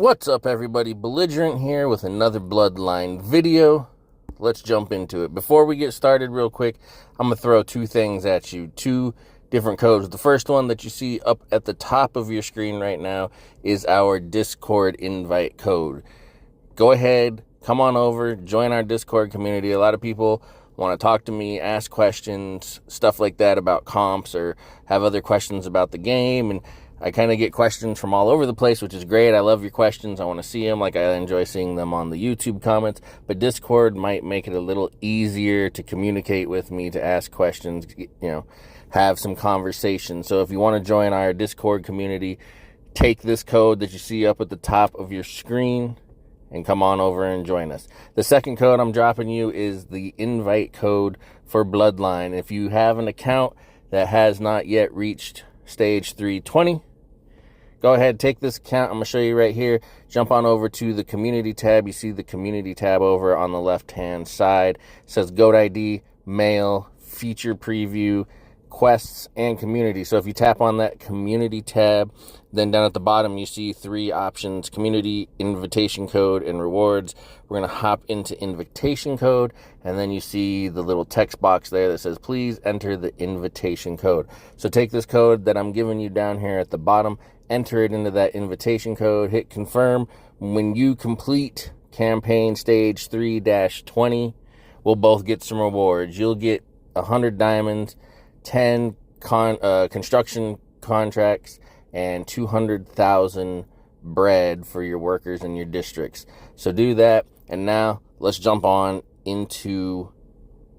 What's up, everybody? Belligerent here with another Bloodline video. Let's jump into it. Before we get started real quick, I'm going to throw two things at you. Two different codes. The first one that you see up at the top of your screen right now is our Discord invite code. Go ahead, come on over, join our Discord community. A lot of people want to talk to me, ask questions, stuff like that about comps, or have other questions about the game. And I kind of get questions from all over the place, which is great. I love your questions. I want to see them like I enjoy seeing them on the YouTube comments. But Discord might make it a little easier to communicate with me, to ask questions, have some conversation. So if you want to join our Discord community, take this code that you see up at the top of your screen and come on over and join us. The second code I'm dropping you is the invite code for Bloodline. If you have an account that has not yet reached stage 320, go ahead, take this account. I'm going to show you right here. Jump on over to the community tab. You see the community tab over on the left-hand side. It says GOAT ID, mail, feature preview, quests, and community. So if you tap on that community tab, then down at the bottom you see three options: community, invitation code, and rewards. We're going to hop into invitation code, and then you see the little text box there that says please enter the invitation code. So take this code that I'm giving you down here at the bottom, enter it into that invitation code, hit confirm. When you complete campaign stage 3-20, we'll both get some rewards. You'll get 100 diamonds, 10 construction contracts, and 200,000 bread for your workers in your districts. So do that, and now let's jump on into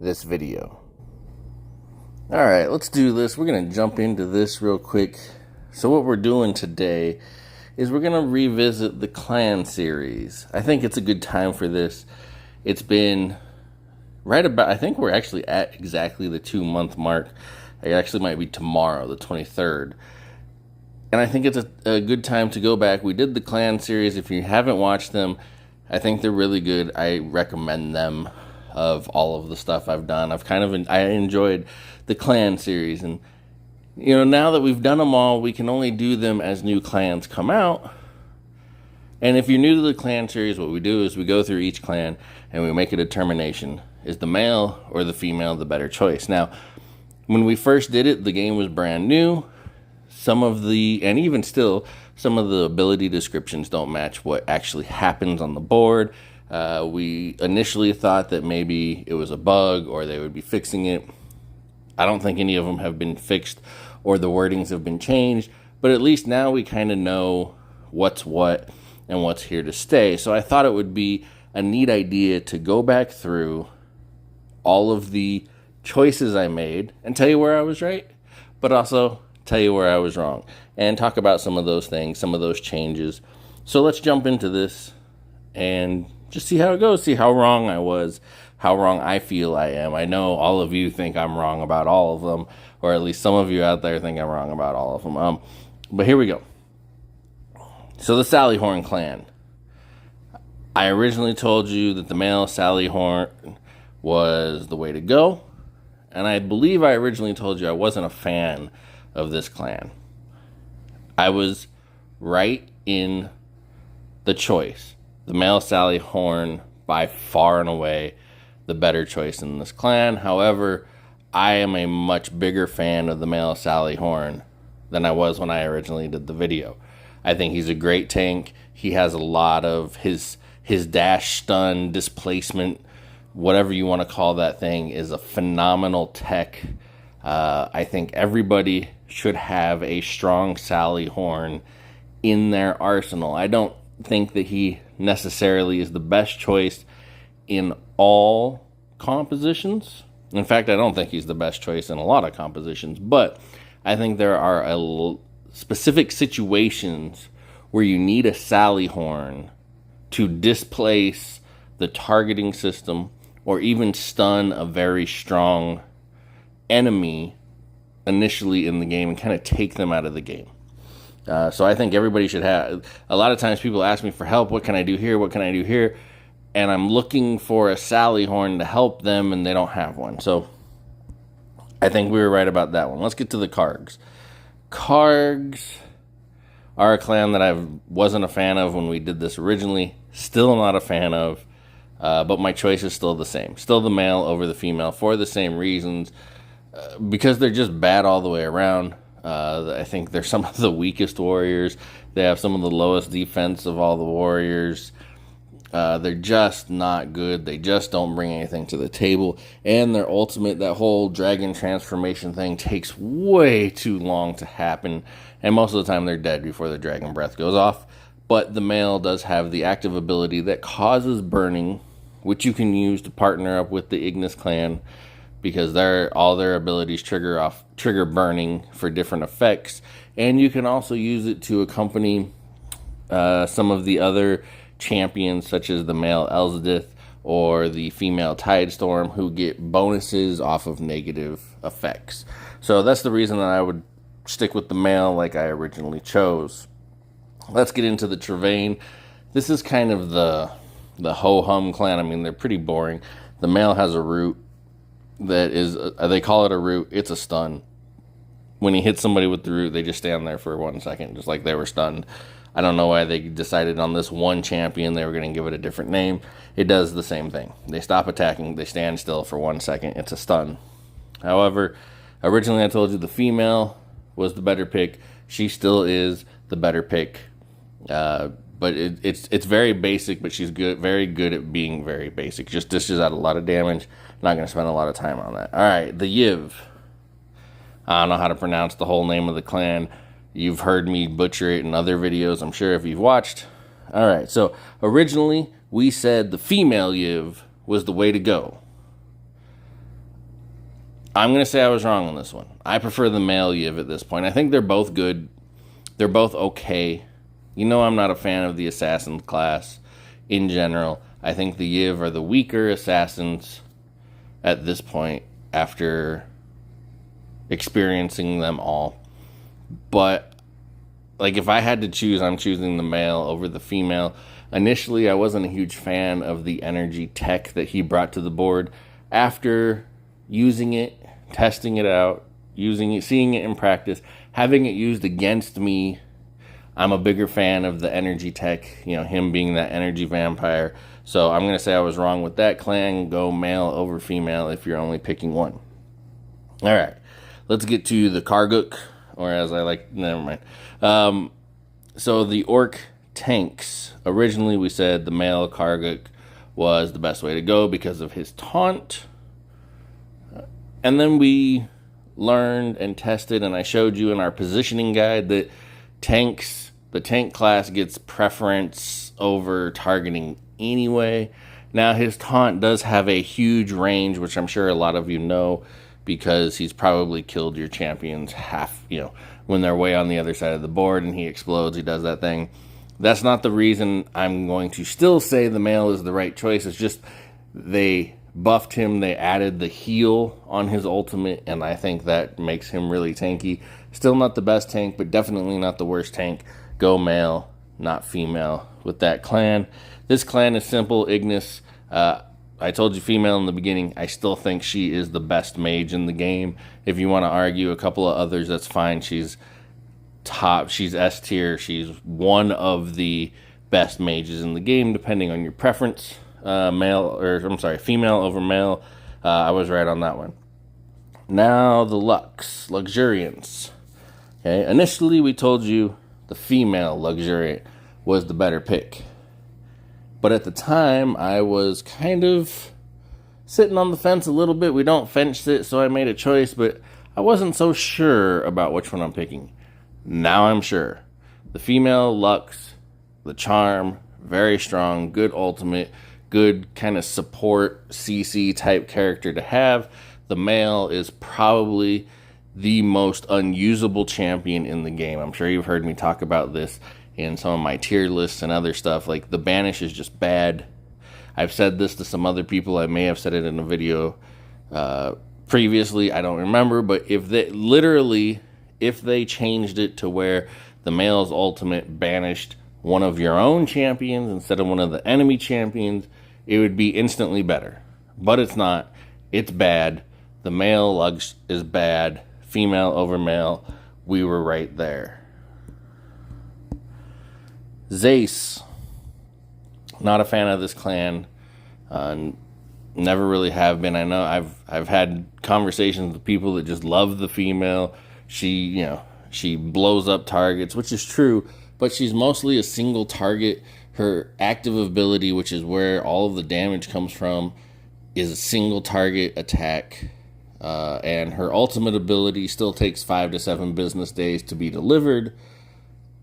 this video. All right, let's do this. We're going to jump into this real quick. So what we're doing today is we're going to revisit the clan series. I think it's a good time for this. It's been right about, I think we're actually at exactly the 2-month mark. It actually might be tomorrow, the 23rd. And I think it's a good time to go back. We did the clan series. If you haven't watched them, I think they're really good. I recommend them of all of the stuff I've done. I enjoyed the clan series. And, now that we've done them all, we can only do them as new clans come out. And if you're new to the clan series, what we do is we go through each clan and we make a determination. Is the male or the female the better choice? Now, when we first did it, the game was brand new. And even still, some of the ability descriptions don't match what actually happens on the board. We initially thought that maybe it was a bug or they would be fixing it. I don't think any of them have been fixed or the wordings have been changed, but at least now we kind of know what's what and what's here to stay. So I thought it would be a neat idea to go back through all of the choices I made and tell you where I was right, but also tell you where I was wrong and talk about some of those things, some of those changes. So let's jump into this and just see how it goes, see how wrong I was, how wrong I feel I am. I know all of you think I'm wrong about all of them, or at least some of you out there think I'm wrong about all of them. But here we go. So the Sallyhorn clan. I originally told you that the male Sallyhorn was the way to go. And I believe I originally told you I wasn't a fan of this clan. I was right in the choice. The male Sallyhorn, by far and away, the better choice in this clan. However, I am a much bigger fan of the male Sallyhorn than I was when I originally did the video. I think he's a great tank. He has a lot of his dash, stun, displacement, whatever you want to call that thing, is a phenomenal tech. I think everybody should have a strong Sallyhorn in their arsenal. I don't think that he necessarily is the best choice in all compositions. In fact, I don't think he's the best choice in a lot of compositions, but I think there are specific situations where you need a Sallyhorn to displace the targeting system or even stun a very strong enemy initially in the game and kind of take them out of the game. So I think everybody should have. A lot of times people ask me for help. What can I do here? What can I do here? And I'm looking for a Sallyhorn to help them, and they don't have one. So I think we were right about that one. Let's get to the Kargs. Kargs are a clan that I wasn't a fan of when we did this originally. Still not a fan of, but my choice is still the same. Still the male over the female for the same reasons, because they're just bad all the way around. I think they're some of the weakest warriors. They have some of the lowest defense of all the warriors. They're just not good. They just don't bring anything to the table. And their ultimate, that whole dragon transformation thing, takes way too long to happen. And most of the time they're dead before the dragon breath goes off. But the male does have the active ability that causes burning, which you can use to partner up with the Ignis clan, because all their abilities trigger burning for different effects. And you can also use it to accompany some of the other champions, such as the male Elzadith or the female Tidestorm, who get bonuses off of negative effects. So that's the reason that I would stick with the male like I originally chose. Let's get into the Trevane. This is kind of the ho-hum clan. I mean, they're pretty boring. The male has a root that is, they call it a root. It's a stun. When he hits somebody with the root, they just stand there for 1 second, just like they were stunned. I don't know why they decided on this one champion they were going to give it a different name. It does the same thing. They stop attacking, they stand still for 1 second. It's a stun. However, originally I told you the female was the better pick. She still is the better pick. But it's very basic, but she's very good at being very basic. Just dishes out a lot of damage. Not going to spend a lot of time on that. All right, the Yiv. I don't know how to pronounce the whole name of the clan. You've heard me butcher it in other videos, I'm sure, if you've watched. All right, so originally we said the female Yiv was the way to go. I'm going to say I was wrong on this one. I prefer the male Yiv at this point. I think they're both good. They're both okay. You know, I'm not a fan of the assassin class in general. I think the Yiv are the weaker assassins at this point after experiencing them all. But, like, if I had to choose, I'm choosing the male over the female. Initially, I wasn't a huge fan of the energy tech that he brought to the board. After using it, testing it out, using it, seeing it in practice, having it used against me, I'm a bigger fan of the energy tech, you know, him being that energy vampire. So I'm going to say I was wrong with that clan. Go male over female if you're only picking one. All right, let's get to the Karguk, or as I like, never mind. So the Orc tanks. Originally we said the male Karguk was the best way to go because of his taunt. And then we learned and tested, and I showed you in our positioning guide that the tank class gets preference over targeting anyway. Now, his taunt does have a huge range, which I'm sure a lot of you know, because he's probably killed your champions when they're way on the other side of the board and he explodes, he does that thing. That's not the reason I'm going to still say the male is the right choice. It's just they buffed him, they added the heal on his ultimate, and I think that makes him really tanky. Still not the best tank, but definitely not the worst tank. Go male, not female with that clan. This clan is simple. Ignis, I told you female in the beginning. I still think she is the best mage in the game. If you want to argue a couple of others, that's fine. She's top. She's S tier. She's one of the best mages in the game, depending on your preference. Female over male. I was right on that one. Now the Luxuriance. Okay, initially we told you the female Luxuriant was the better pick. But at the time, I was kind of sitting on the fence a little bit. We don't fence it, so I made a choice, but I wasn't so sure about which one I'm picking. Now I'm sure. The female Lux, the charm, very strong, good ultimate, good kind of support CC type character to have. The male is probably the most unusable champion in the game. I'm sure you've heard me talk about this in some of my tier lists and other stuff. Like, the banish is just bad. I've said this to some other people. I may have said it in a video previously. I don't remember. But if they changed it to where the male's ultimate banished one of your own champions instead of one of the enemy champions, it would be instantly better. But it's not. It's bad. The male Lux is bad. Female over male. We were right there. Zace, not a fan of this clan. Never really have been. I know I've had conversations with people that just love the female. She blows up targets, which is true, but she's mostly a single target. Her active ability, which is where all of the damage comes from, is a single target attack. And her ultimate ability still takes 5 to 7 business days to be delivered.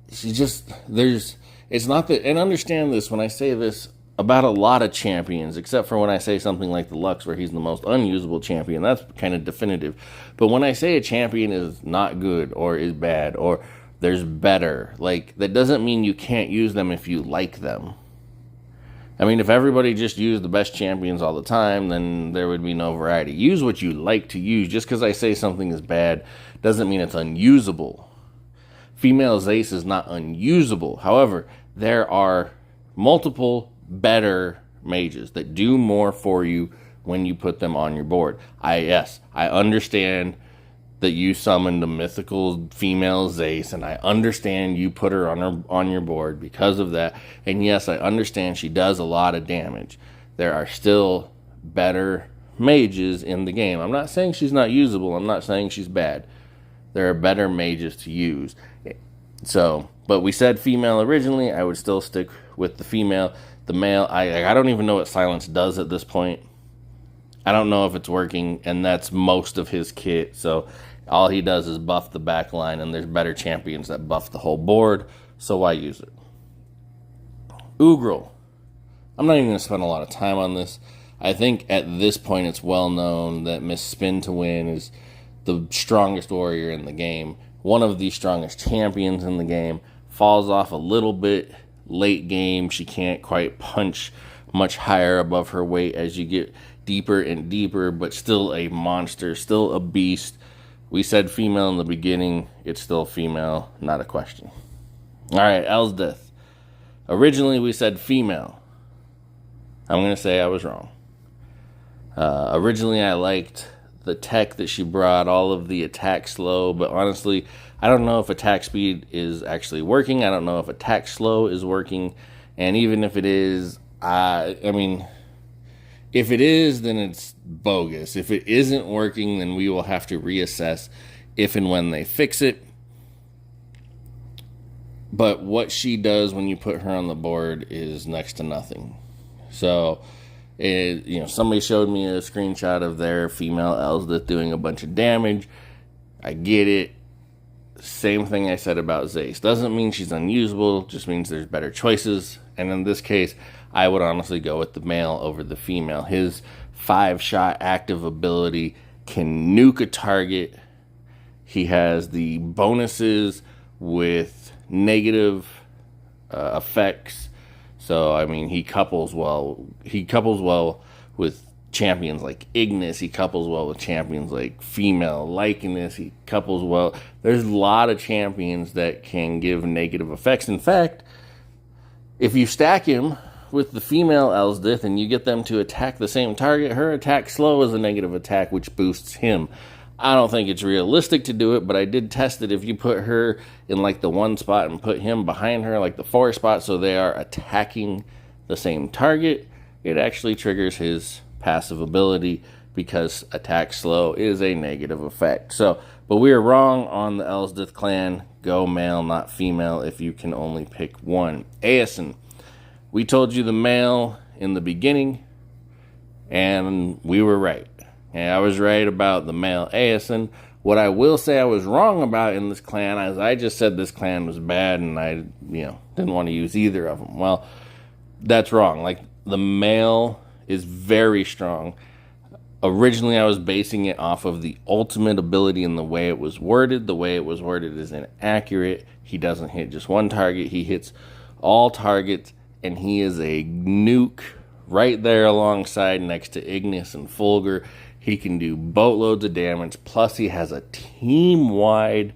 It's not that, and understand this when I say this about a lot of champions, except for when I say something like the Lux, where he's the most unusable champion. That's kind of definitive. But when I say a champion is not good or is bad or there's better, like, that doesn't mean you can't use them if you like them. I mean, if everybody just used the best champions all the time, then there would be no variety. Use what you like to use. Just because I say something is bad doesn't mean it's unusable. Female Zace is not unusable. However, there are multiple better mages that do more for you when you put them on your board. I understand that you summoned a mythical female Zace, and I understand you put her on your board because of that. And yes, I understand she does a lot of damage. There are still better mages in the game. I'm not saying she's not usable. I'm not saying she's bad. There are better mages to use. So, but we said female originally. I would still stick with the female. The male, I don't even know what silence does at this point. I don't know if it's working, and that's most of his kit. So all he does is buff the back line, and there's better champions that buff the whole board, so why use it? QGRYL. I'm not even going to spend a lot of time on this. I think at this point it's well known that Miss Spin to Win is the strongest warrior in the game, one of the strongest champions in the game. Falls off a little bit late game. She can't quite punch much higher above her weight as you get deeper and deeper, but still a monster, still a beast. We said female in the beginning. It's still female, not a question. All right, Elsdith. Originally we said female. I'm going to say I was wrong. Originally I liked the tech that she brought, all of the attack slow, but honestly, I don't know if attack speed is actually working. I don't know if attack slow is working. And even if it is, if it is, then it's bogus. If it isn't working, then we will have to reassess if and when they fix it. But what she does when you put her on the board is next to nothing. So, somebody showed me a screenshot of their female Elsdith doing a bunch of damage. I get it. Same thing I said about Zace. Doesn't mean she's unusable, just means there's better choices. And in this case, I would honestly go with the male over the female. His 5-shot active ability can nuke a target. He has the bonuses with negative effects. So, he couples well. He couples well with champions like Ignis. He couples well with champions like female Likeness. He couples well. There's a lot of champions that can give negative effects. In fact, if you stack him with the female Elsdith and you get them to attack the same target, her attack slow is a negative attack, which boosts him. I don't think it's realistic to do it, but I did test it. If you put her in like the 1 spot and put him behind her like the 4 spot, so they are attacking the same target, it actually triggers his passive ability because attack slow is a negative effect. So, but we are wrong on the Elsdith clan. Go male, not female, if you can only pick one. Aeson. We told you the male in the beginning, and we were right. And I was right about the male Aeson. What I will say I was wrong about in this clan is I just said this clan was bad and I, didn't want to use either of them. Well, that's wrong. Like, the male is very strong. Originally, I was basing it off of the ultimate ability and the way it was worded. The way it was worded is inaccurate. He doesn't hit just one target. He hits all targets, and he is a nuke right there alongside next to Ignis and Fulger. He can do boatloads of damage, plus he has a team-wide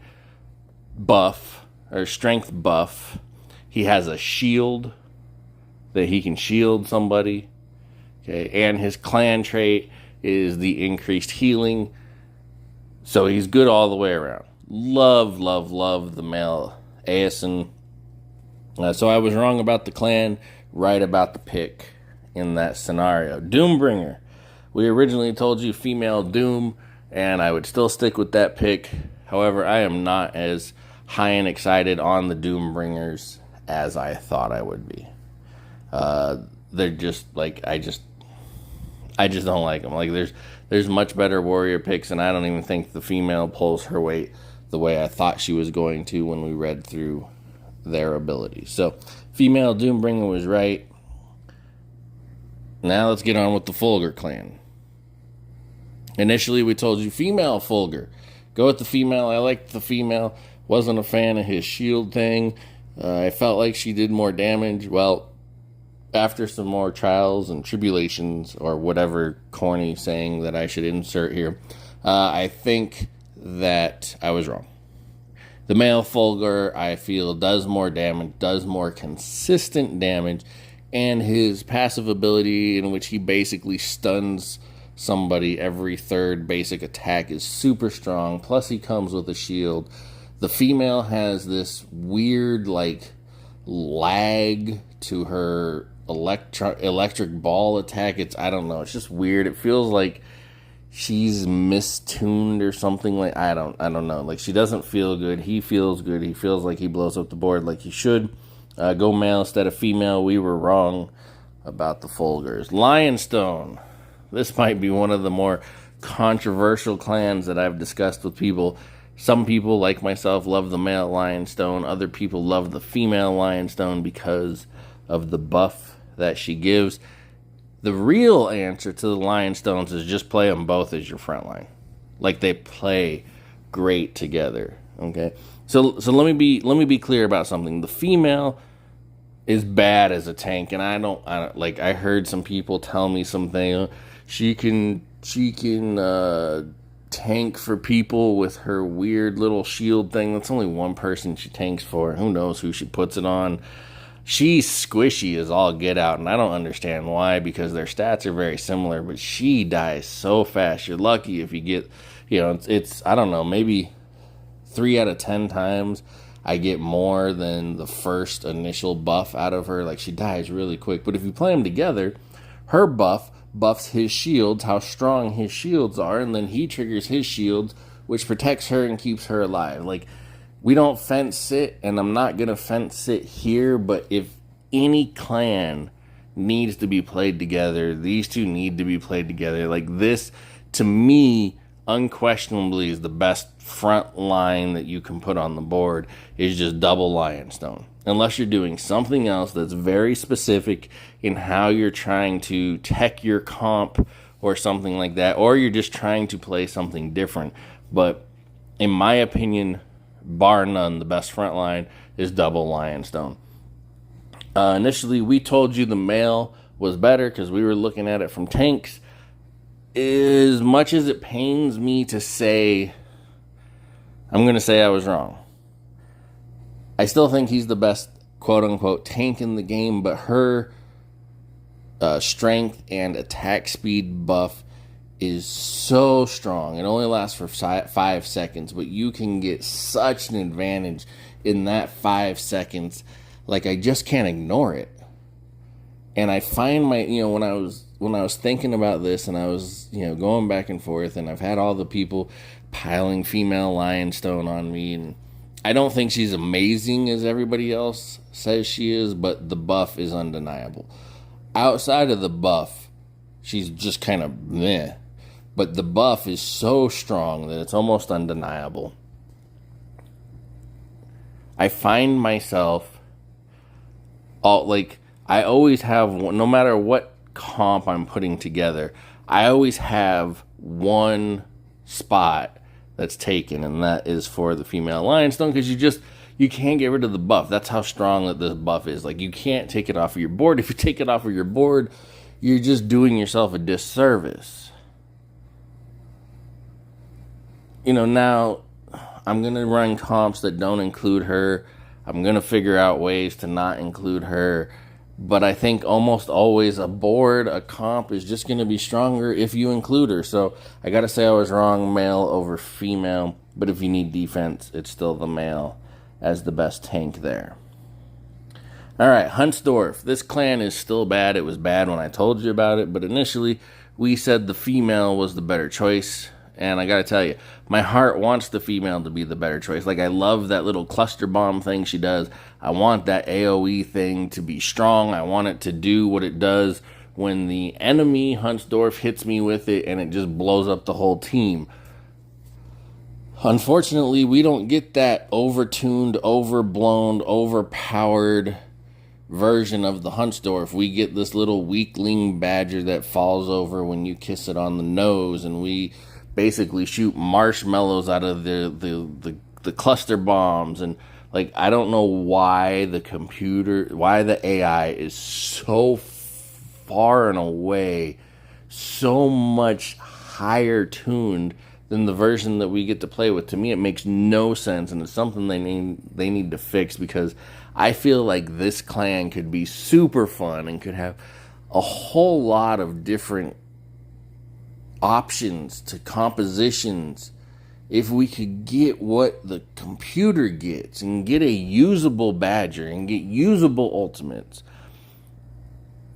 buff, or strength buff. He has a shield that he can shield somebody. Okay, and his clan trait is the increased healing. So he's good all the way around. Love the male Aeson. So I was wrong about the clan, right about the pick in that scenario. Doombringer. We originally told you female Doom, and I would still stick with that pick. However, I am not as high and excited on the Doombringers as I thought I would be. They're just like, I just don't like them. Like, there's much better warrior picks, and I don't even think the female pulls her weight the way I thought she was going to when we read through their abilities. So, female Doombringer was right. Now let's get on with the Fulger clan. Initially, we told you female Fulger. Go with the female. I liked the female. Wasn't a fan of his shield thing. I felt like she did more damage. Well, after some more trials and tribulations, or whatever corny saying that I should insert here, I think that I was wrong. The male Fulger, I feel, does more damage, does more consistent damage, and his passive ability, in which he basically stuns somebody every third basic attack, is super strong. Plus, he comes with a shield. The female has this weird, like, lag to her electric ball attack. I don't know. It's just weird. It feels like she's mistuned or something. Like, I don't know. Like, she doesn't feel good. He feels good. He feels like he blows up the board like he should. Go male instead of female. We were wrong about the Fulgers. Lionstone. This might be one of the more controversial clans that I've discussed with people. Some people, like myself, love the male Lionstone. Other people love the female Lionstone because of the buff that she gives. The real answer to the Lionstones is just play them both as your front line. Like, they play great together. Okay, so let me be clear about something. The female is bad as a tank, and I don't like. I heard some people tell me something. She can tank for people with her weird little shield thing. That's only one person she tanks for. Who knows who she puts it on? She's squishy as all get out, and I don't understand why, because their stats are very similar, but she dies so fast. You're lucky if you get, it's I don't know, maybe 3 out of 10 times I get more than the first initial buff out of her. Like, she dies really quick. But if you play them together, her buffs his shields, how strong his shields are, and then he triggers his shields, which protects her and keeps her alive. Like, we don't fence sit, and I'm not going to fence sit here, but if any clan needs to be played together, these two need to be played together. Like, this, to me, unquestionably is the best front line that you can put on the board, is just double Lionstone. Unless you're doing something else that's very specific in how you're trying to tech your comp or something like that, or you're just trying to play something different. But in my opinion, bar none, the best front line is double Lionstone. Initially, we told you the male was better because we were looking at it from tanks. As much as it pains me to say, I'm going to say I was wrong. I still think he's the best quote-unquote tank in the game, but her strength and attack speed buff is so strong. It only lasts for 5 seconds, but you can get such an advantage in that 5 seconds. Like, I just can't ignore it. And I find when I was thinking about this, and I was, going back and forth, and I've had all the people piling female Lionstone on me, and I don't think she's amazing as everybody else says she is, but the buff is undeniable. Outside of the buff, she's just kind of meh. But the buff is so strong that it's almost undeniable. I find myself, I always have, no matter what comp I'm putting together, I always have one spot that's taken, and that is for the female Lionstone, because you can't get rid of the buff. That's how strong that this buff is. Like, you can't take it off of your board. If you take it off of your board, you're just doing yourself a disservice. Now I'm going to run comps that don't include her. I'm going to figure out ways to not include her. But I think almost always a comp is just going to be stronger if you include her. So I got to say I was wrong, male over female. But if you need defense, it's still the male as the best tank there. All right, Huntsdorf. This clan is still bad. It was bad when I told you about it, but initially we said the female was the better choice. And I gotta tell you, my heart wants the female to be the better choice. Like, I love that little cluster bomb thing she does. I want that AoE thing to be strong. I want it to do what it does when the enemy, Huntsdorf, hits me with it and it just blows up the whole team. Unfortunately, we don't get that overtuned, overblown, overpowered version of the Huntsdorf. We get this little weakling badger that falls over when you kiss it on the nose, and we basically shoot marshmallows out of the cluster bombs. And like, I don't know why the AI is so far and away so much higher tuned than the version that we get to play with. To me, it makes no sense, and it's something they need to fix, because I feel like this clan could be super fun and could have a whole lot of different options to compositions if we could get what the computer gets and get a usable badger and get usable ultimates.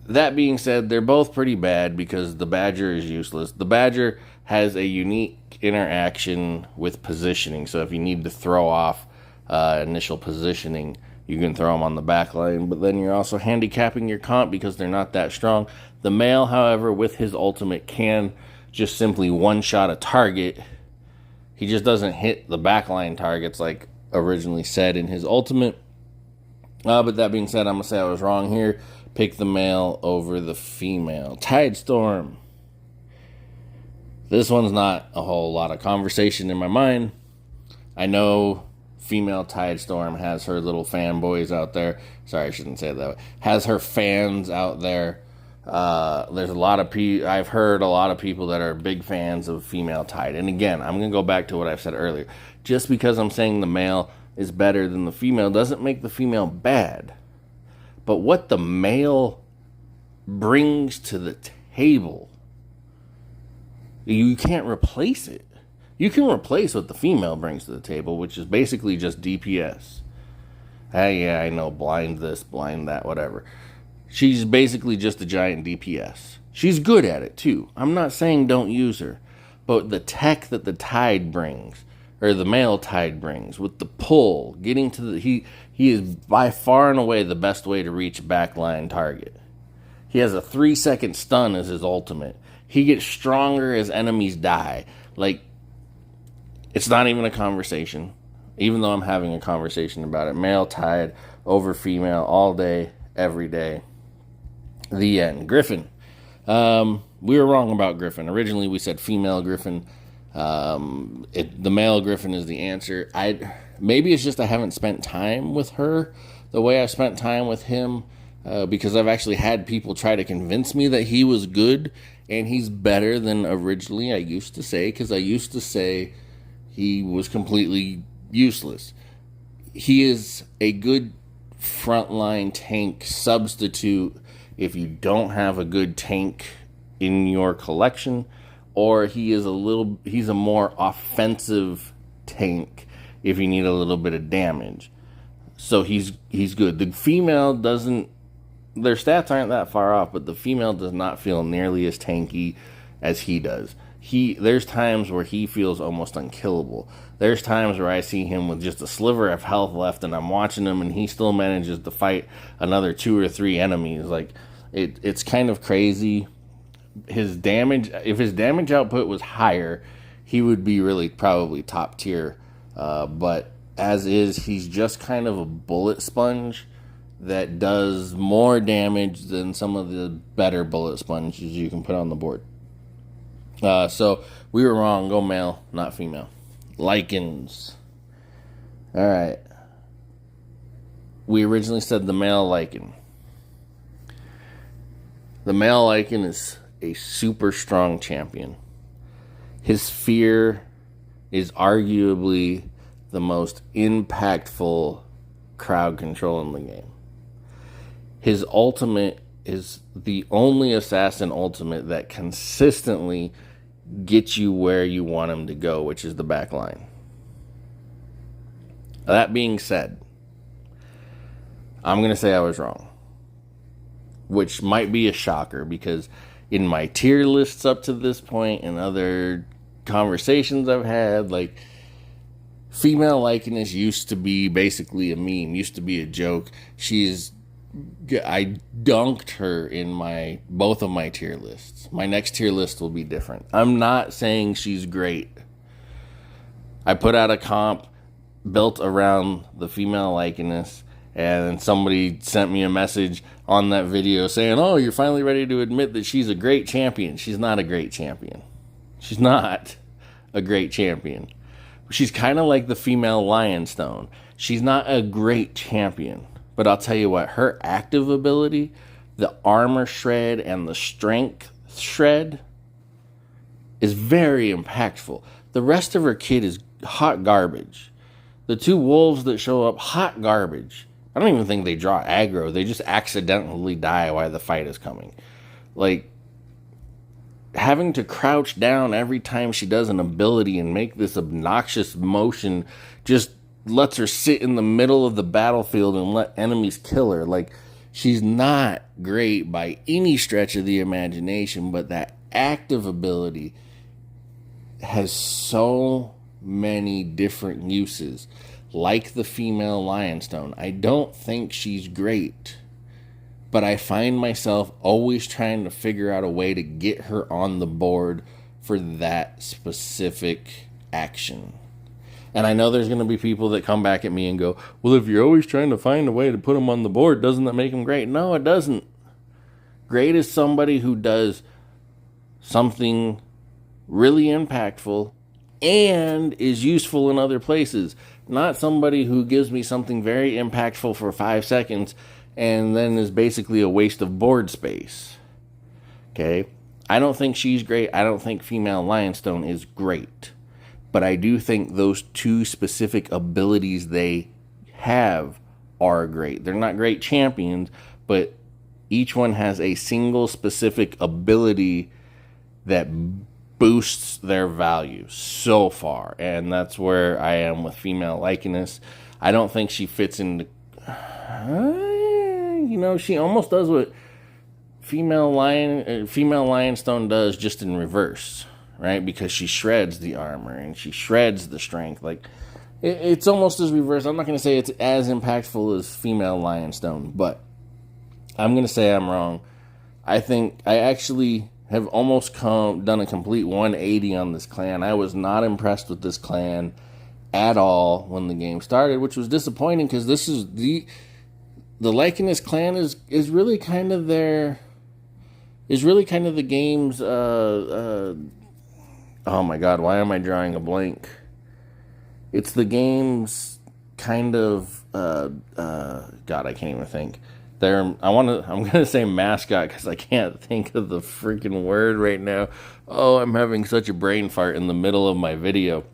That being said, they're both pretty bad because the badger is useless. The badger has a unique interaction with positioning, so if you need to throw off initial positioning, you can throw them on the back line, but then you're also handicapping your comp because they're not that strong. The male, however, with his ultimate can just simply one-shot a target. He just doesn't hit the backline targets like originally said in his ultimate. But that being said, I'm going to say I was wrong here. Pick the male over the female. Tidestorm. This one's not a whole lot of conversation in my mind. I know female Tidestorm has her little fanboys out there. Sorry, I shouldn't say it that way. Has her fans out there. There's a lot of I've heard a lot of people that are big fans of female Tide. And again, I'm going to go back to what I've said earlier. Just because I'm saying the male is better than the female doesn't make the female bad. But what the male brings to the table, you can't replace it. You can replace what the female brings to the table, which is basically just DPS. Hey, yeah, I know, blind this, blind that, whatever. She's basically just a giant DPS. She's good at it, too. I'm not saying don't use her. But the tech that the Tide brings, or the male Tide brings, with the pull, getting to the... He is by far and away the best way to reach backline target. He has a 3-second stun as his ultimate. He gets stronger as enemies die. Like, it's not even a conversation. Even though I'm having a conversation about it. Male Tide over female all day, every day. The end. Griffin. We were wrong about Griffin. Originally we said female Griffin. The male Griffin is the answer. Maybe it's just I haven't spent time with her the way I spent time with him, because I've actually had people try to convince me that he was good and he's better than originally I used to say, because I used to say he was completely useless. He is a good frontline tank substitute if you don't have a good tank in your collection, or he's a more offensive tank if you need a little bit of damage. So he's good. The female doesn't, their stats aren't that far off, but the female does not feel nearly as tanky as he does. There's times where he feels almost unkillable. There's times where I see him with just a sliver of health left and I'm watching him and he still manages to fight another 2 or 3 enemies. Like, it's kind of crazy. If his damage output was higher, he would be really probably top tier. But as is, he's just kind of a bullet sponge that does more damage than some of the better bullet sponges you can put on the board. So we were wrong. Go male, not female. Lycans. All right. We originally said the male Lycan. The male Lycan is a super strong champion. His fear is arguably the most impactful crowd control in the game. His ultimate is the only assassin ultimate that consistently gets you where you want him to go, which is the back line. That being said, I'm going to say I was wrong, which might be a shocker because in my tier lists up to this point and other conversations I've had, like, female likeness used to be basically a meme, used to be a joke. I dunked her in both of my tier lists. My next tier list will be different. I'm not saying she's great. I put out a comp built around the female likeness, and somebody sent me a message on that video saying, oh, you're finally ready to admit that she's a great champion. She's not a great champion. She's not a great champion. She's kind of like the female Lionstone. She's not a great champion. But I'll tell you what, her active ability, the armor shred and the strength shred, is very impactful. The rest of her kit is hot garbage. The two wolves that show up, hot garbage. I don't even think they draw aggro. They just accidentally die while the fight is coming. Like, having to crouch down every time she does an ability and make this obnoxious motion just lets her sit in the middle of the battlefield and let enemies kill her. Like, she's not great by any stretch of the imagination, but that active ability has so many different uses, like the female Lionstone. I don't think she's great, but I find myself always trying to figure out a way to get her on the board for that specific action. And I know there's going to be people that come back at me and go, well, if you're always trying to find a way to put them on the board, doesn't that make them great? No, it doesn't. Great is somebody who does something really impactful and is useful in other places. Not somebody who gives me something very impactful for 5 seconds and then is basically a waste of board space. Okay? I don't think she's great. I don't think female Lionstone is great. But I do think those two specific abilities they have are great. They're not great champions, but each one has a single specific ability that boosts their value so far. And that's where I am with female likeness. I don't think she fits into... she almost does what female Lionstone does, just in reverse. Right? Because she shreds the armor and she shreds the strength. Like, it's almost as reverse. I'm not going to say it's as impactful as female Lionstone, but I'm going to say I'm wrong. I think I actually have almost done a complete 180 on this clan. I was not impressed with this clan at all when the game started, which was disappointing because this is the Likeness clan is really kind of the game's oh my god, why am I drawing a blank? It's the game's kind of god, I can't even think. I'm gonna say mascot because I can't think of the freaking word right now. Oh, I'm having such a brain fart in the middle of my video.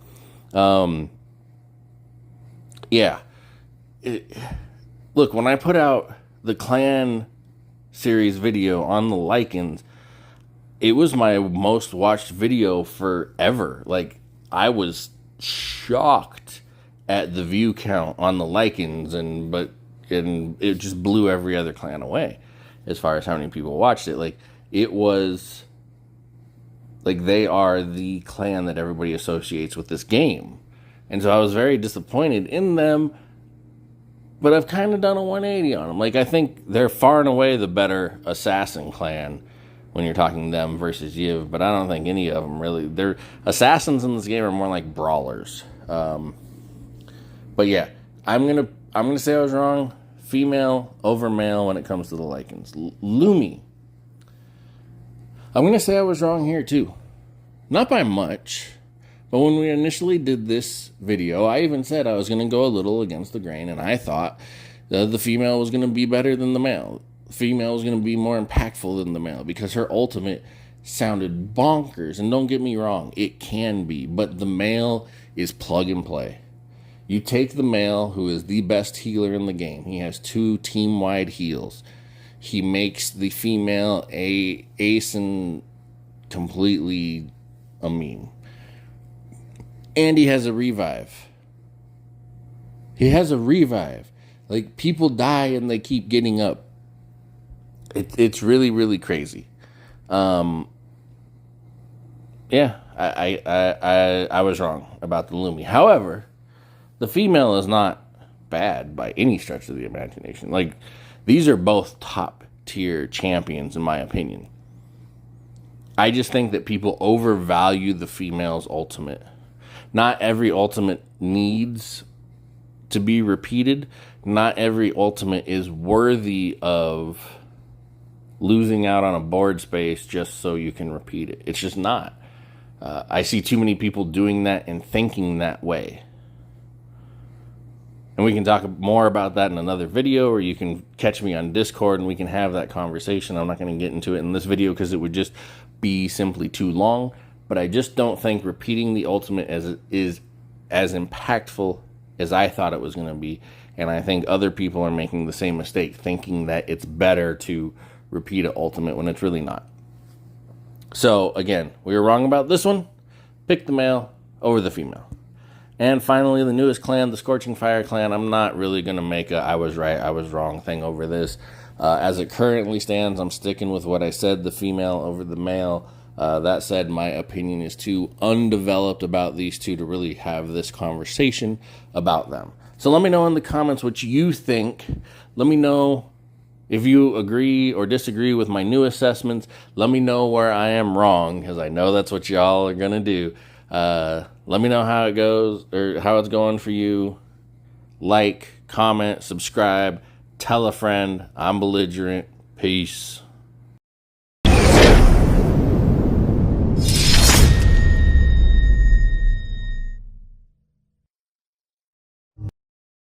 Look, when I put out the clan series video on the Lycans, it was my most watched video forever. Like, I was shocked at the view count on the Lycans, and it just blew every other clan away as far as how many people watched it. Like, it was like they are the clan that everybody associates with this game. And so I was very disappointed in them, but I've kind of done a 180 on them. Like, I think they're far and away the better assassin clan when you're talking them versus you, but I don't think any of them really. They're assassins in this game are more like brawlers. But yeah, I'm gonna say I was wrong. Female over male when it comes to the Lycans. Lumi, I'm gonna say I was wrong here too. Not by much, but when we initially did this video, I even said I was gonna go a little against the grain, and I thought the female was gonna be better than the male. Female is going to be more impactful than the male because her ultimate sounded bonkers. And don't get me wrong, it can be, but the male is plug and play. You take the male, who is the best healer in the game. He has 2 team-wide heals. He makes the female a ace and completely a meme. And he has a revive. Like, people die and they keep getting up. It's really, really crazy. Yeah, I was wrong about the Lumi. However, the female is not bad by any stretch of the imagination. Like, these are both top tier champions in my opinion. I just think that people overvalue the female's ultimate. Not every ultimate needs to be repeated. Not every ultimate is worthy of losing out on a board space just so you can repeat it. It's just not. I see too many people doing that and thinking that way. And we can talk more about that in another video, or you can catch me on Discord and we can have that conversation. I'm not going to get into it in this video because it would just be simply too long. But I just don't think repeating the ultimate is as impactful as I thought it was going to be. And I think other people are making the same mistake, thinking that it's better to repeat an ultimate when it's really not. So, again, we were wrong about this one. Pick the male over the female. And finally, the newest clan, the Scorching Fire clan. I'm not really going to make a I was right, I was wrong thing over this. As it currently stands, I'm sticking with what I said, the female over the male. That said, my opinion is too undeveloped about these two to really have this conversation about them. So let me know in the comments what you think. Let me know if you agree or disagree with my new assessments. Let me know where I am wrong, because I know that's what y'all are going to do. Let me know how it goes, or how it's going for you. Like, comment, subscribe, tell a friend. I'm Belligerent. Peace.